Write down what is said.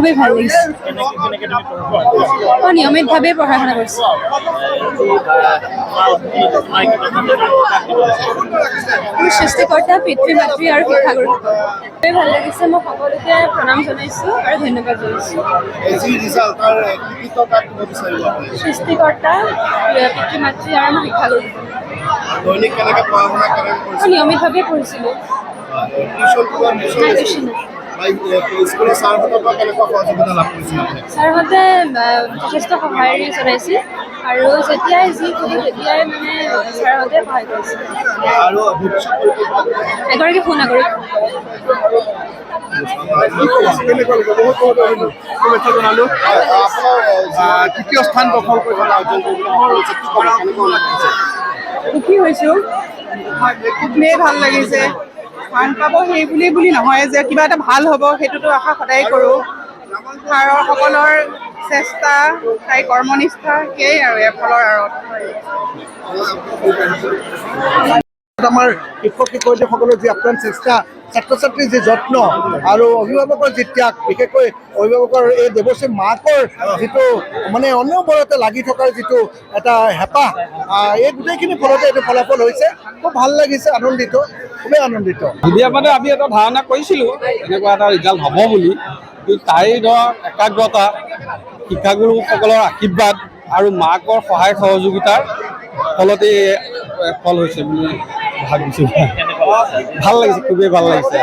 খুবই ভালো লাগিছে মই নিয়মিতভাৱে পঢ়া শুনা কৰিছোঁ মোৰ সৃষ্টিকৰ্তা পিতৃ মাতৃ আৰু শিক্ষাগুৰু খুবেই ভাল লাগিছে মই সকলোকে প্ৰণাম জনাইছোঁ আৰু ধন্যবাদ জনাইছোঁ সৃষ্টিকৰ্তা পিতৃ মাতৃ আৰু মোৰ শিক্ষাগুৰু মই নিয়মিতভাৱে পঢ়িছিলোঁ ছাৰহঁতে যথেষ্ট সহায় জনাইছিল আৰু যেতিয়াই যি সুধো তেতিয়াই মানে ছাৰহঁতে সহায় কৰিছিল এগৰাকী সুনাগৰিক তৃতীয় স্থান দখল সুখী হৈছোঁ খুবেই ভাল লাগিছে স্থান পাব সেই বুলি নহয় যে কিবা এটা ভাল হ'ব সেইটোতো আশা সদায় কৰোঁ ছাৰসকলৰ চেষ্টা তাই কৰ্মনিষ্ঠা সেয়াই আৰু ইয়াৰ ফলৰ আঁৰত আমাৰ শিক্ষক শিক্ষয়িত্ৰীসকলৰ যি আপ্ৰাণ চেষ্টা ছাত্ৰ ছাত্ৰীৰ যি যত্ন আৰু অভিভাৱকৰ যি ত্যাগ বিশেষকৈ অভিভাৱকৰ এই দেৱশ্ৰী মাকৰ যিটো মানে অনবৰতে লাগি থকাৰ যিটো এটা হেঁপাহ এই গোটেইখিনি ফলতে এইটো ফলাফল হৈছে খুব ভাল লাগিছে আনন্দিত খুবেই আনন্দিত ধুনীয়া মানে আমি এটা ধাৰণা কৰিছিলোঁ এনেকুৱা এটা ৰিজাল্ট হ'ব বুলি কিন্তু তাইৰ ধৰক একাগ্ৰতা শিক্ষাগুৰুসকলৰ আশীৰ্বাদ আৰু মাকৰ সহায় সহযোগিতাৰ ফলতে ফল হৈছে বুলি ভাবিছোঁ ভাল লাগিছে খুবেই ভাল লাগিছে